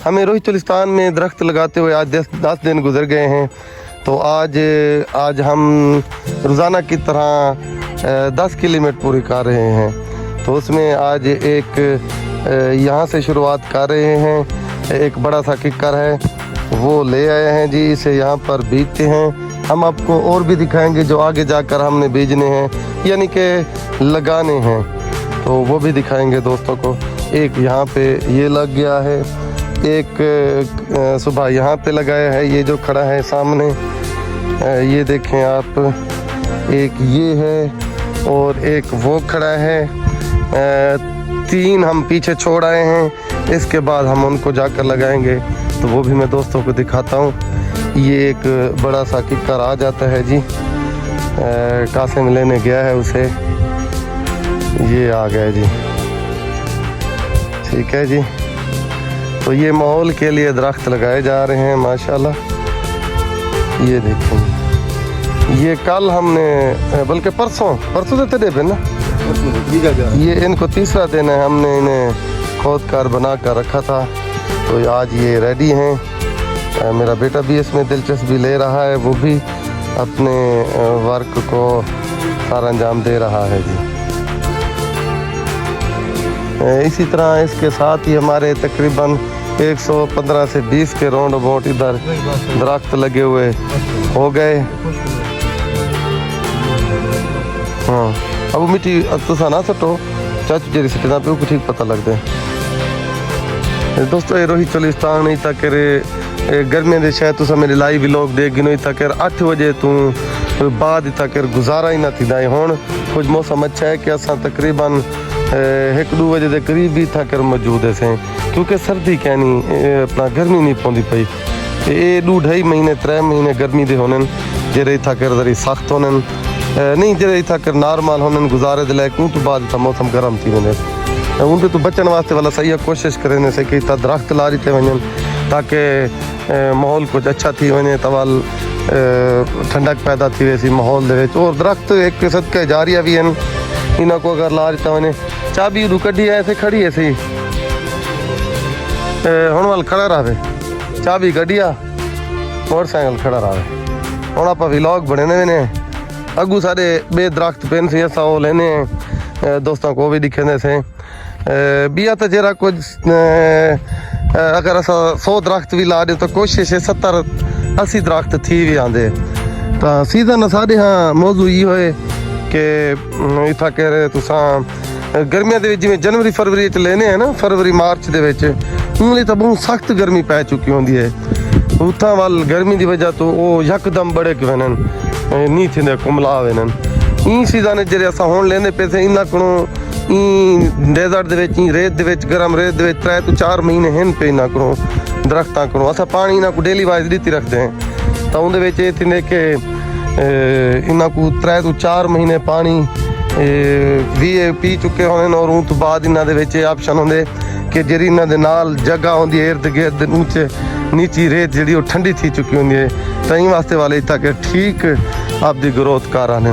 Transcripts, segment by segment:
हमें रोहितुलिस्तान में दरख्त लगाते हुए आज 10 दिन गुजर गए हैं। तो आज हम रोज़ाना की तरह 10 किलोमीटर पूरी कर रहे हैं। तो उसमें आज एक यहाँ से शुरुआत कर रहे हैं। एक बड़ा सा किक्कर है वो ले आए हैं जी, इसे यहाँ पर बीजते हैं। हम आपको और भी दिखाएंगे जो आगे जाकर हमने बीजने हैं यानी कि लगाने हैं, तो वो भी दिखाएंगे दोस्तों को। एक यहाँ पे ये लग गया है, एक सुबह यहाँ पे लगाया है, ये जो खड़ा है सामने ये देखें आप, एक ये है और एक वो खड़ा है। 3 हम पीछे छोड़ आए हैं, इसके बाद हम उनको जाकर लगाएंगे, तो वो भी मैं दोस्तों को दिखाता हूँ। ये एक बड़ा सा किक्कर आ जाता है जी, कासिम लेने गया है उसे, ये आ गया जी, ठीक है जी। तो ये माहौल के लिए दरख्त लगाए जा रहे हैं माशाल्लाह। ये देखें, ये कल हमने बल्कि परसों से तेरे पे ना, ये इनको तीसरा दिन है, हमने इन्हें खोद कर बना कर रखा था, तो आज ये रेडी हैं। मेरा बेटा भी इसमें दिलचस्पी ले रहा है, वो भी अपने वर्क को सारा अंजाम दे रहा है जी। इसी तरह इसके साथ ही हमारे तकरीबन 115 से 20 के राउंड अबाउट इधर दरख्त लगे हुए हो गए। हाँ, अब मिट्टी तुसा ना सटो, चाचू जेरी सटना पे को ठीक पता लगता है दोस्तों। ये रोहितुलिस्तान नहीं तक गर्मियों के शायद तुसा मेरे लाइव व्लॉग देख गिनो तक 8 बजे तू बाद तक गुजारा ही ना थींदा है। हुण कुछ मौसम अच्छा है कि असां तकरीबन 1-2 बजे के करीब ही थकर मौजूद है, क्योंकि सर्दी कहनी अपना गर्मी नहीं पौंदी पई। ये 2-2.5 महीने 3 महीने गर्मी दे होने जेरे थकर जरी सख्त होने नहीं, जेरे थकर नॉर्मल होने गुजारे दे लायक, तो बाद मौसम गर्म थी वने। उनके तो बचन वास्ते वाला सही कोशिश करें से कि दरख्त ला दी वजन ताकि माहौल कुछ अच्छा थी वने, तवाल ठंडक पैदा थी वैसी माहौल दे। और दरख्त एक सदका जारिया भी हैं, इन्हों को अगर ला दिता वने। चाबी रू कढ़ी है ऐसे खड़ी है सही हुण वाल खड़ा रहे, चाबी कढ़िया मोटरसाइकिल खड़ा रहे। हुण आप व्लॉग बने ने अगू सारे बे दरख्त पेन से ऐसा वो लेने दोस्तों को भी दिखे से बिया तो जरा कुछ अगर असा 100 दरख्त भी ला दे तो कोशिश है 70-80 दरख्त थी भी आंदे। तो सीजन साढ़े हाँ मौजू ये होए कि इतना कह रहे तुसा गर्मियों के जिमें जनवरी फरवरी लेने हैं ना, फरवरी मार्च के उंगली तो बहुत सख्त गर्मी पै चुकी होंगी है। उतना वाल गर्मी की वजह तो वो यकदम बड़े वन नहीं थे कुमला वन। ई सीजन जे अस हूँ लेने पे थे इन्हों को डेजर्ट के रेत गरम रेत 3 तो 4 महीने हैं पे इन्हों को दरख्तों को अस पानी इन्हों को डेली वाइज दी रखते हैं। तो उन्हें ये थी कि इन्हों को 3 तो 4 महीने पानी भी पी चुके होने, और उस तो बाद इन्होंने ऑप्शन होंगे कि जी इन्होंने नाल जगह होंगी इर्द गिर्द नीचे नीची रेत जी ठंडी थी चुकी होंगी है, तो इन वास्ते वाले तक ठीक आपकी ग्रोथ कर आने।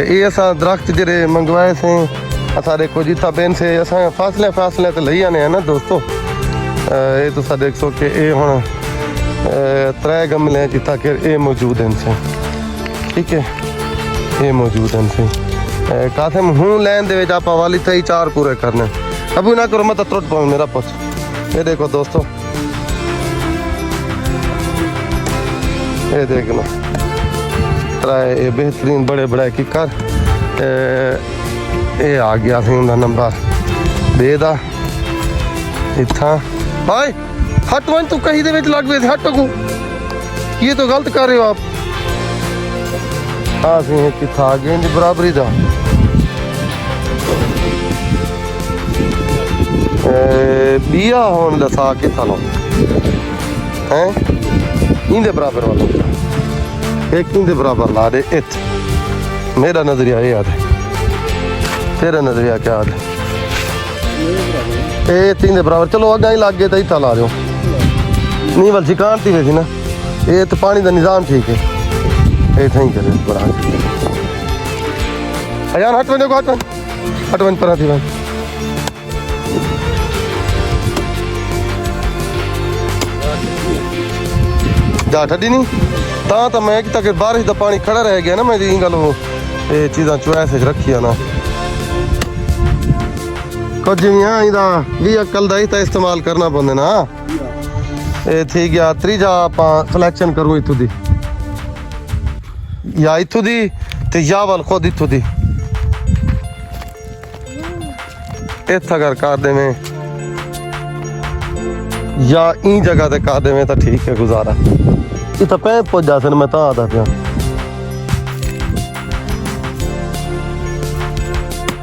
ये अस दरख्त जे मंगवाए से सारे को जिता बेन से अस फासले तो लई आने हैं ना दोस्तों। ये तो देख सो कि ये हूँ 3 गमले जिता के ये मौजूद हैं से, ठीक है, ये मौजूद हैं से कासिम हूँ लैन दे आप वाली थे 4 पूरे करने। अभी ना करो मत त्रुट पाऊँ मेरा पुत। ये देखो दोस्तों, ये देख लो 3 बेहतरीन बड़े बड़े किक्कर। ये आ गया सी उनका नंबर बेदा इतना भाई हट वन तू कहीं दे लग गए हट को, ये तो गलत कर रहे हो आप। हाँ सी कितना आ गए बराबरी का बिया होने दसा कितना लो है इंदे बराबर वाला एक इंदे बराबर ला दे। इत मेरा नजरिया ये याद है, तेरा नजरिया क्या याद है? ये 3 दे बराबर। चलो अगर ही लग गए तो इतना ला दो नहीं बल शिकान थी वैसी ना, ये तो पानी का निज़ाम ठीक है, ये ही करे बड़ा यार। हट वन हट वन 8 पर थी वन जा ठडी नहीं तो मैं तक बारिश का पानी खड़ा रह गया ना मैं गल ये चीज़ा चॉइस रखी है ना कुछ भी हाँ इदा भी अकल का ही तो इस्तेमाल करना पौंदे ना ये थी गया त्रीजा आप सिलेक्शन करूँ इतों दी या इतों दी ते या वाल खुद इतों दी इतना अगर कर दे में या इन जगह ते कर दे में तो ठीक है गुजारा इतना पैंप पहुंच जा मैं तो आता पिया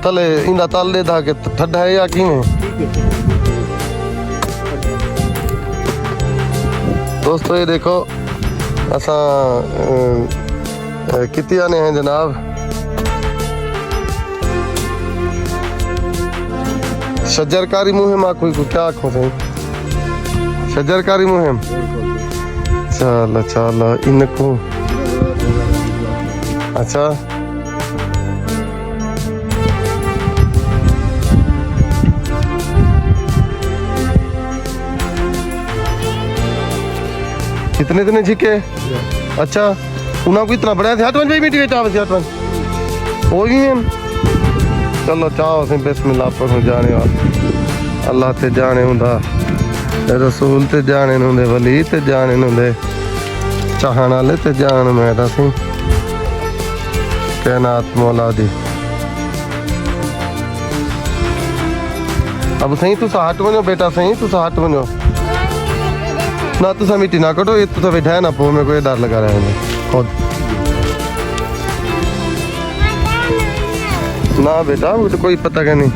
तले इंदा तल दे था कि ठंडा है या किवें दोस्तों ये देखो असा कितने आने हैं जनाब शजरकारी मुहिम कोई को क्या आखो सही शजरकारी मुहिम चल चल इनको अच्छा कितने इतने छिके अच्छा उन्हें को इतना बड़ा हट वन भाई मीठी चाव से हट वन वो भी है चलो चाहो से बिस्मिल्लाह पढ़ो जाने वाला अल्लाह ते जाने हुंदा रसूल ते जाने हुंदे वली ते जाने हुंदे चाहण वाले ते जान मैं दसी कायनात मौला दी अब सही तुसा हट वनो बेटा सही तुसा हट वनो ना तुसा मिट्टी ना कटो ये तुसा बैठा है ना पो मेरे को ये डर लगा रहा है खुद ना बेटा वो तो कोई पता क्या नहीं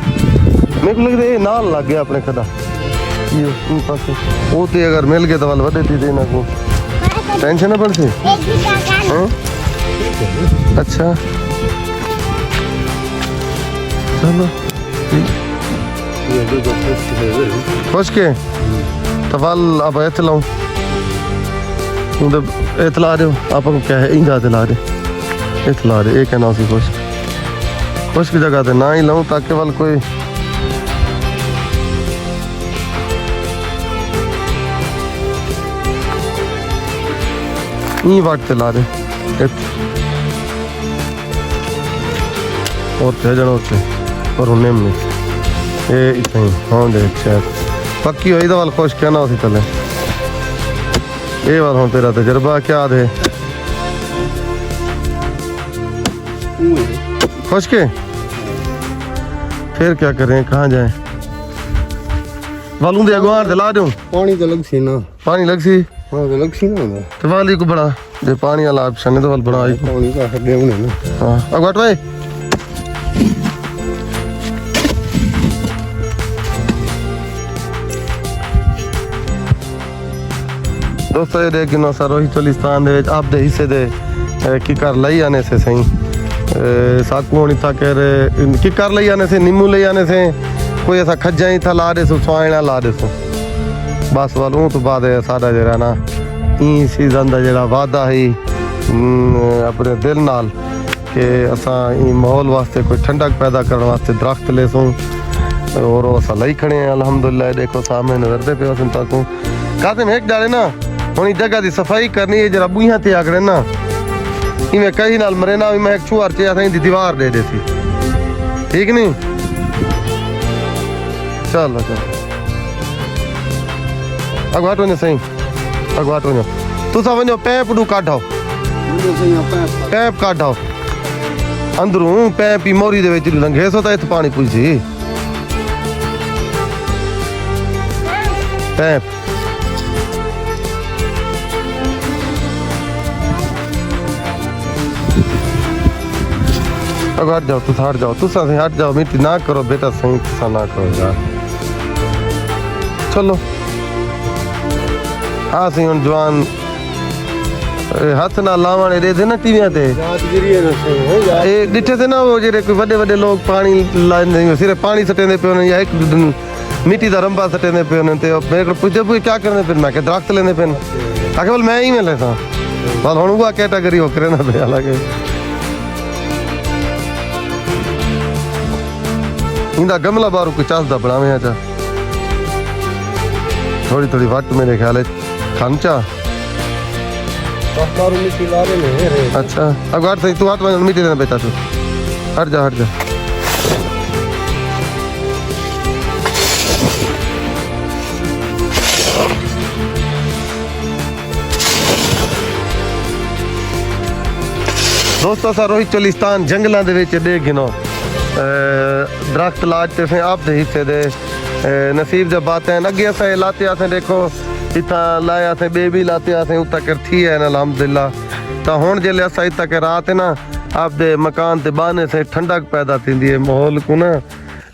मेरे को लग रहा है नाल लग गया अपने खदा ये इन पास वो तो अगर मिल गए तो वाल वडे थी देना को टेंशन ना पड़ सी अच्छा चलो खुश के तवाल अब इतलाऊं उधर इतला रहे हो आप क्या है इंजा दिला रहे इतला रहे एक है ना उसी खुश की जगह पे ना ही लाऊं ताकि वाल कोई ई वाट दिला रहे और क्या जाना उससे और उन्हें में ये इतना ही हाँ देख शायद पक्की हुई तो वाल खुश क्या ना उसी तले ये वाल हम तेरा तजर्बा क्या दे खुश के फिर क्या करें कहाँ जाए वालू दे अगवार दिला दूं पानी तो लग सी ना पानी लग सी हाँ तो लग सी ना तो वाली को बड़ा जे पानी वाला ऑप्शन है तो वाल बड़ा आई पानी का हड्डे होने ना हाँ अगवाट भाई दोस्तों ये देख नो सर रोही चोलिस्तान दे आप दे हिस्से दे की कर लई आने से सही साकू होनी था कह रहे की कर लई आने से नींबू ले आने से कोई ऐसा खज्जा ही था ला दे सो स्वाइना ला दे सो बस वालों तो बाद है सादा जरा ना ई सीजन दा जरा वादा है अपने दिल नाल के असा ई माहौल वास्ते कोई ठंडक पैदा करने वास्ते दरख्त ले सो और असा लई खड़े हैं अल्हम्दुलिल्लाह देखो सामने नजर दे पे चिंता को काते में एक डाले ना होनी जगह की सफाई करनी है जरा बुइयां ते आगड़े ना इवें कहीं नाल मरे ना मैं एक छुआर चे दी दीवार दे देसी ठीक नहीं चलो चलो अगवाट वञो सही अगवाट वञो तुसा वञो पैप डू काढो पैप काढो अंदरू पैप ही मोरी दे विच लंघे सो तो इत्थे पानी पुजी पैप हट जाओ तुम हट जाओ तुसा से हट जाओ मिट्टी ना करो बेटा सही तुसा ना करो यार चलो हाँ सही हम जवान हाथ ना लावण दे थे ना टीवियां ते ए डिठे थे ना वो जेरे कोई बड़े बड़े लोग पानी लाने सिर्फ पानी सटेंदे पे या एक मिट्टी दा रंबा सटेंदे पे ते मेरे को पूछे भी क्या करने पे मैं के दरख्त लेने पे आके बोल मैं ही मिले था बोल हुन वो कैटेगरी हो करे ना पे अलग इंदा गमला बारू को चासदा बनावे आजा थोड़ी थोड़ी वाट मेरे ख्याल है खानचा पत्थर मिट्टी ला रहे हैं रे। अच्छा अब हट सही तू हाथ में मिट्टी देना बेटा तू हट जा हट जा दोस्तों सा रोहित चलिस्तान जंगलों के विच दे गिनो दरख्त लाजते से आप दे हिस्से दे नसीब जब बातें अगे असें लाते असें देखो इतना लाया असें बेबी लाते असें उतना कर थी है ना अलहमदुलिल्लाह तो हुण जेल्ले असां इतना के रात है ना आपदे मकान ते बहाने से ठंडक पैदा थींदी है माहौल को ना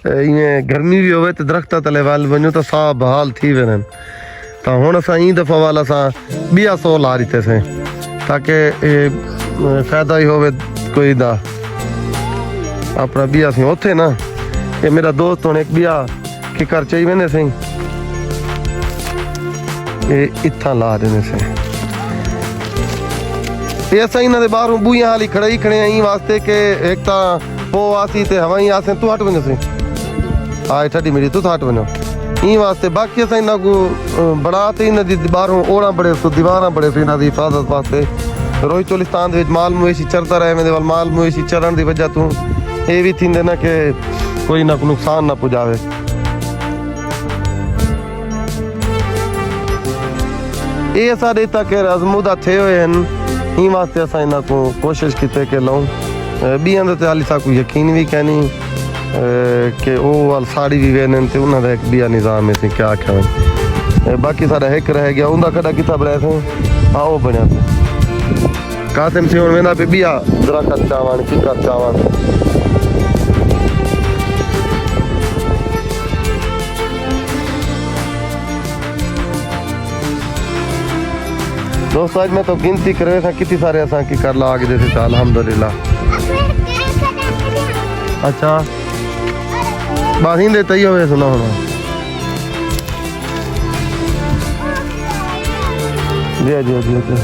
इवें गर्मी भी होवे तो दरख्तां तले वल वञो तो साह बहाल थी वेंदा तो हुण असां ई दफ़ा वाल असां ॿिया 100 ला दिते से ताकि फायदा ही होवे कोई दा अपना बिया सी उथे ना ये मेरा दोस्त हुण एक बिया की कर चाहिए वेंदे सी ये इत्थां ला देने से ये असां इन्हां दे बाहरों बूहियां हाली खड़े ही खड़े आई वास्ते के एक ता पो आसी ते हवाई आसे तू हट वञो सी आए ठडी मेरी तू हट वञो ई वास्ते बाकी असां इन्हां को बड़ा ते इन्हां दी बाहरों ओड़ा बड़े सो दीवारां बड़े सी इन्हां दी हिफाजत वास्ते रोहित चोलिस्तान दे विच माल मवेशी चरता रहे मेरे वाल माल मवेशी चरण दी वजह तू ये भी थींदे ना कि कोई ना कोई नुकसान ना पुजावे ये सारे तक अजमूदा थे हुए हैं ई वास्ते असां इन्हां को कोशिश कीते के लऊं ॿियनि ते हाली सा कोई यकीन भी कैनी कि वो वाल साड़ी भी वेने ते उन्हां दा एक ॿिया निज़ाम है क्या आख्या बाकी सारा हिक रह गया उंदा कड़ा किथा बणाया सी आओ बणिया कासिम सिंह हुण वेंदा पे ॿिया दरख़्त चावण किकर चावण दोस्तों आज मैं तो गिनती करे था कितनी सारे असां की कर ला आगे जैसे अल्हम्दुलिल्लाह अच्छा बाहिंदे तई होवे सुना होना जी जी जी जी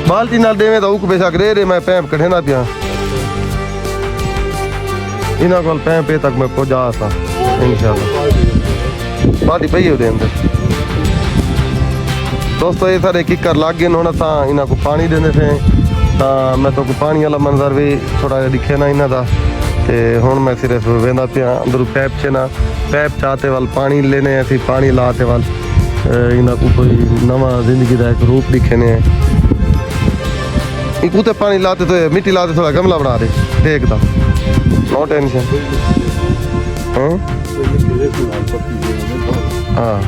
बाल्टी नाल देवे तो उक बेशक रे मैं पैप कढ़ेना पिया इन्हां कोल पैप पे तक मैं पहुंचा सा इंशाल्लाह बाल्टी पई दे अंदर दोस्तों ये सारे किकर लाग गए हुण असां इन्हां को पानी देंदे थे मैं तो पानी वाला मंजर भी थोड़ा दिखे ना इन्हां दा ते हुण मैं सिर्फ वेंदा पिया अंदर पैप च ना पैप चाहते वाल पानी लेने ऐसी पानी लाते वाल इन्हां को कोई नवा जिंदगी का एक रूप दिखेने एक उते पानी लाते तो मिट्टी लाते थोड़ा गमला बना दे देखदा नो टेंशन हाँ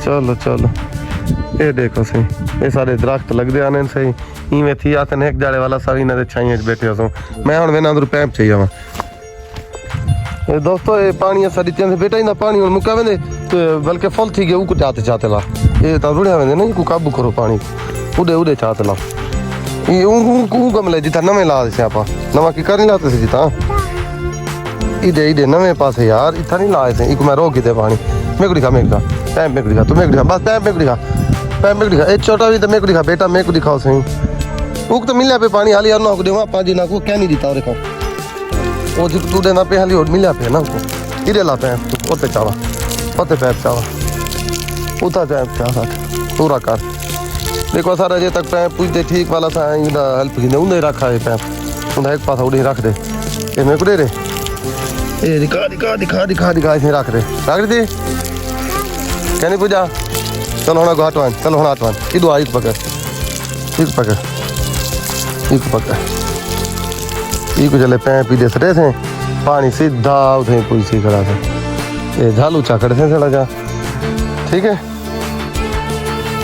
चलो चलो ये देखो सही ये सारे दरख्त लगते आने सही इवें थी आते एक जाड़े वाला सब इन्हें छाइया बैठे सो मैं हुण वेना अंदर पैप चाहिए वहाँ दोस्तों ये पानी असां दित्ते बेटा इन्हें पानी हुण मुका वेंदे बल्कि फुल थी गया ऊ चाहते चाहते ला ये तो रुड़िया वेंदे ना को काबू करो पानी उड़े उड़े चाहते ला ये गमले जिता नवे ला से आप नवा की कर नहीं लाते से जिता इधे इधे नवे पास यार इतना नहीं लाए थे एक मैं रोक दे पानी मेरे को दिखा टाइम मेरे को दिखा तू मेरे को दिखा बस टाइम मेरे को दिखा टाइम मेरे को दिखा एक छोटा भी तो मेरे को दिखा बेटा मेरे को दिखाओ सही उक तो मिला पे पानी हाली ना देवा पाजी ना को क्या नहीं दिता देखो वो जित तू देना पे हाली और मिला पे ना को इधे ला पे ओते चावा ओते पैप चावा उता जाए चावा पूरा कर देखो सारा जे तक पैप पूछते ठीक वाला सा इंदा हेल्प की उन्हें रखा है पैप उन्हें एक पास उड़ी रख दे ये मेरे को दे रे ये दिखा दिखा दिखा दिखा दिखा इसे रख दे क्या नहीं पूजा चलो होना हटवान चलो होना हटवान इधर आ पकड़ एक पकड़ एक चले पैप पी दे सटे थे पानी सीधा उठे कोई सी खड़ा था ये झालू चाकड़ से चला जा ठीक है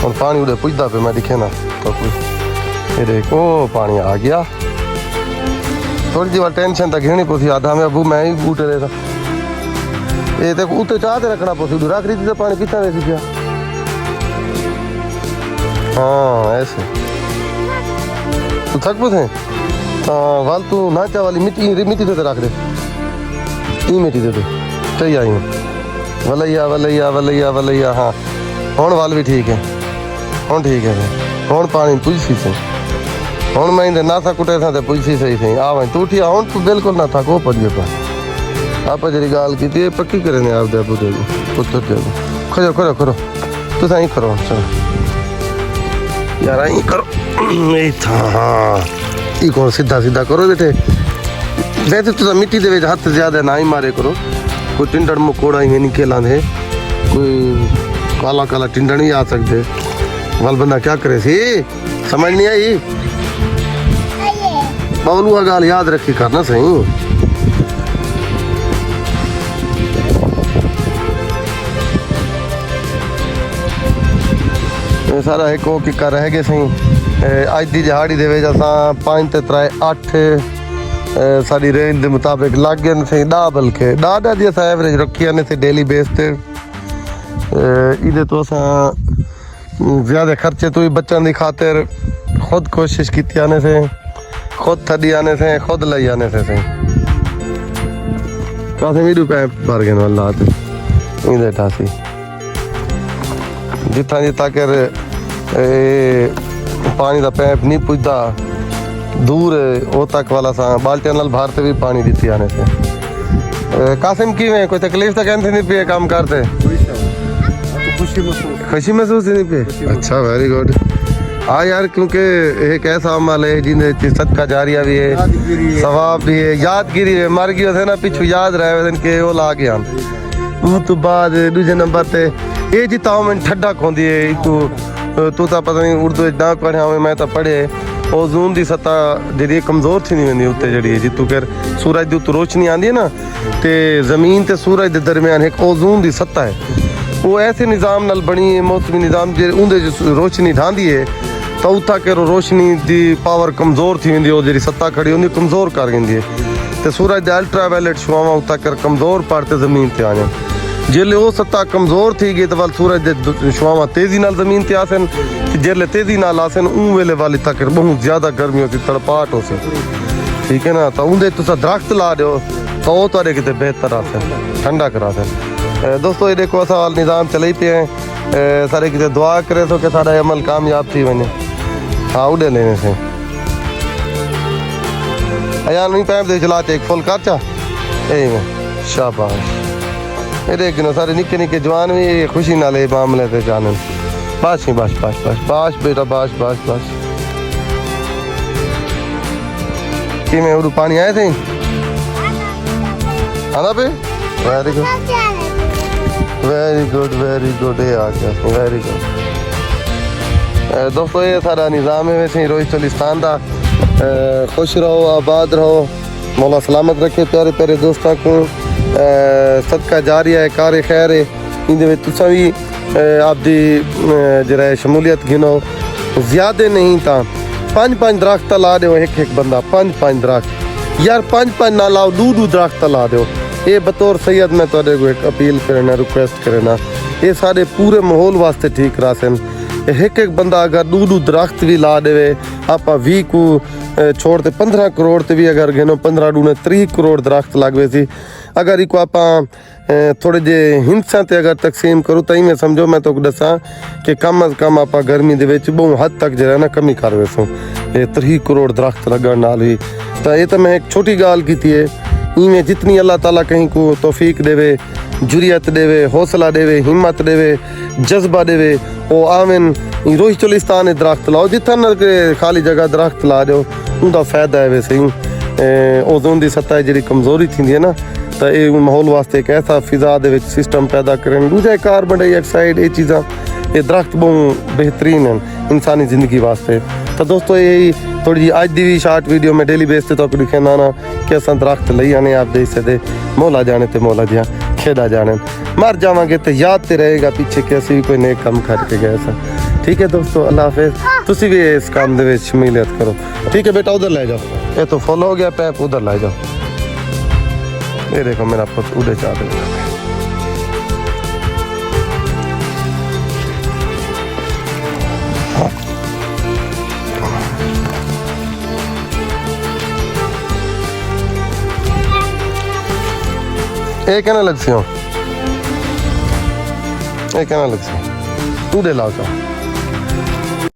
और पानी उड़े पुछता पे मैं दिखे ना तो कोई ये देखो पानी आ गया थोड़ी जी बार टेंशन तक घेनी पोसी आधा में अबू मैं ही बूटे रहा था ये देखो उते चाहते रखना पोसी उधर रख रही थी तो पानी कितना दे दिया हाँ ऐसे तू थक पूछे हाँ फालतू नाचा वाली मिट्टी दे रख दे ई मिट्टी दे दे चाहिए आई वलैया वलैया वलैया वलैया हाँ हुण वाल भी ठीक है ਹੁਣ ਠੀਕ ਹੈ ਹੁਣ ਪਾਣੀ ਪੁੱਛੀ ਸੀ ਹੁਣ ਮੈਂ ਇਹਦੇ ਨਾ ਥਾ ਕੁੱਟੇ ਥਾਂ ਤੇ ਪੁੱਛੀ ਸਹੀ ਸਹੀ ਆ ਵਈ ਤੂੰ ਠਿਆ ਹੁਣ ਤੂੰ ਬਿਲਕੁਲ ਨਾ ਥਾ ਕੋ ਪੱਜੇ ਪਾ ਆਪਾਂ ਜਿਹੜੀ ਗੱਲ ਕੀਤੀ ਇਹ ਪੱਕੀ ਕਰੇ ਨੇ ਆਪਦੇ ਅਬੂ ਦੇ ਪੁੱਤਰ ਦੇ ਖੜੋ ਖੜੋ ਖੜੋ ਤੁਸੀਂ ਹੀ ਕਰੋ ਚਲੋ ਯਾਰ ਆਈ ਕਰੋ ਇਹ ਥਾਂ ਇਹ ਕੋਲ ਸਿੱਧਾ ਸਿੱਧਾ ਕਰੋ ਬੇਟੇ ਵੈਸੇ ਤੁਸੀਂ ਮਿੱਟੀ ਦੇ ਵਿੱਚ ਹੱਥ ਜ਼ਿਆਦਾ ਨਾ ਹੀ ਮਾਰੇ ਕਰੋ ਕੋਈ ਟਿੰਡੜ ਮਕੋੜਾ ਹੀ ਨਹੀਂ ਖੇਲਾਂਦੇ ਕੋਈ काला काला टिंडा नहीं आ सकते वाल बंदा क्या करे सी समझ नहीं आई बबलू का गाल याद रखी करना सही ये सारा एक को किक्का रह गए सही अज दी दिहाड़ी दे विच असां 5 ते 3 8 साडी रेंज दे मुताबिक लग गए सही 10 बल्कि 10 दी असां एवरेज रखी ने थे डेली बेस ते ਇਹਦੇ ਤੋਂ ਅਸਾਂ ਜ਼ਿਆਦਾ ਖਰਚੇ ਤੋਂ ਹੀ ਬੱਚਿਆਂ ਦੀ ਖਾਤਰ ਖੁਦ ਕੋਸ਼ਿਸ਼ ਕੀਤੀ ਆਨੇ ਸੇ ਖੁਦ ਥੱਡੀ ਆਨੇ ਸੇ ਖੁਦ ਲਈ ਆਨੇ ਸੇ ਕਾਸੇ ਵੀਡੂ ਪੈ ਭਰ ਗਏ ਨੂੰ ਅੱਲਾਹ ਤੇ ਇਹਦੇ ਠਾਸੀ ਜਿੱਥਾਂ ਕਰ ਪਾਣੀ ਦਾ ਪੈਪ ਨਹੀਂ ਪੁੱਜਦਾ ਦੂਰ ਉਹ ਤੱਕ ਵਾਲਾ ਸਾਂ ਬਾਲਟੀਆਂ ਨਾਲ ਭਰ ਤੇ ਵੀ ਪਾਣੀ ਦਿੱਤੀ ਆਨੇ ਸੇ ਕਾਸਿਮ ਕਿਵੇਂ ਕੋਈ ਤਕਲੀਫ ਤਾਂ ਕਹਿੰਦੇ ਨਹੀਂ ਪਈ ਕੰਮ ਕਰਤੇ खुशी महसूस नहीं पे अच्छा वेरी गुड हाँ यार क्योंकि एक ऐसा अमल है जिन्हें सदका जारिया भी है सवाब भी है यादगिरी है मर गई थे ना पिछू याद रहे के वो ला गया वो तो बाद दूजे नंबर पे ये जिता मैं ठंडा खोंदी है तू तो पता नहीं उर्दू ना पढ़िया मैं तो पढ़े ओजोन की सतह जी कमजोर थी नहीं वेंदी उत्ते जी जितू कर सूरज की उत्तों रोशनी आती है ना तो जमीन ते सूरज के दरम्यान एक ओजोन की सतह है वो ऐसे निज़ाम नाल बनी है मौसमी निज़ाम जे उंदे रोशनी ढांदी है तो उता के रोशनी दी पावर कमज़ोर थी वेंदी जी सत्ता खड़ी होंदी कमज़ोर कर वेंदी है तो सूरज दे अल्ट्रा वायलेट छुआवां उता कर कमज़ोर पड़ते ज़मीन ते आ जान जेल्ले वो सत्ता कमज़ोर थी गई तो वाल सूरज दे छुआवां तेज़ी नाल ज़मीन ते आसन जेल्ले तेज़ी नाल आसन उन वेले वाली तक बहुत ज़्यादा गर्मी होती तड़पाहट हो सी ठीक है ना तो उंदे तुसा दरख्त ला दो तो वो तुहाडे किते बेहतर आसन ठंडा करा देन दोस्तों ये देखो असा निज़ाम चले पे हैं सारे किसी दुआ करे तो कि सारा अमल कामयाब थी वने हाँ उड़े लेने से अयान नहीं पैप दे चलाते एक फुल खर्चा यही में शाबाश ये देख ना सारे निक्के निक्के जवान भी खुशी नाल मामले से जाने बस ही बस बस बस बस बेटा बस बस बस कि मैं उड़ू पानी आए थे आना पे वेरी गुड वेरी गुड ये आ गया वेरी गुड दोस्तों ये सारा निज़ाम है वैसे रोहित चलिस्तान का खुश रहो आबाद रहो मौला सलामत रखे प्यारे प्यारे दोस्तों को सदका जारी है कार खैर है इनके तुसा भी आपकी जरा शमूलियत गिनो ज़्यादा नहीं तो 5-5 दरख्त ला दो एक बंदा 5-5 दरख्त यार 5-5 ना लाओ 2-2 दरख्त ला दो ये बतौर सैयद मैं तुहाडे को एक अपील करना रिक्वेस्ट करना ये सारे पूरे माहौल वास्ते ठीक रासन एक बंदा अगर 2-2 दरख्त भी ला देवे आप 20 को छोड़ ते 15 करोड़ ते भी अगर गिनो 15 दूने 30 करोड़ दरख्त लगवे सी अगर इको आप थोड़े जे हिस्सा ते अगर तकसीम करूँ तो मैं समझो मैं तो दसा कि कम अज कम आप गर्मी दे विच बहुत हद तक जो है ना कमी कर वैसो ये 30 करोड़ दरख्त लगन नाल भी तो ये तो मैं एक छोटी गाल की है इवें जितनी अल्लाह ताला कहीं को तौफीक देवे जुरियत देवे हौसला देवे हिम्मत देवे जज्बा देवे वो आवन रोहित चलिस्तान दरख्त लाओ जितना न खाली जगह दरख्त ला दो उनका फायदा है वैसे ही ओजोन की सतह जी कमजोरी थी है ना तो ये माहौल वास्ते एक ऐसा फिजा दे सिस्टम पैदा करें दूजा कार्बन डाइऑक्साइड ये चीज़ा ये दरख्त बहुत बेहतरीन हैं इंसानी ज़िंदगी वास्ते तो दोस्तों यही थोड़ी जी अज की भी शार्ट वीडियो में डेली बेस से तो दिखाना ना कि अस दरख्त ले आने आप दे सकते मौला जाने तो मौला दिया खेड़ा जाने मर जावांगे तो याद तो रहेगा पीछे कि असी भी कोई नेक काम करके गए सा ठीक है दोस्तों अल्लाह हाफिज़ तुसी भी इस काम दे शमूलियत करो ठीक है बेटा उधर ले जाओ ये तो फुल हो गया पैप उधर ले जाओ ये देखो मेरा पुत उड़े चाह रहे एक है ना लग सी एक है ना लग सी तू दे लाओ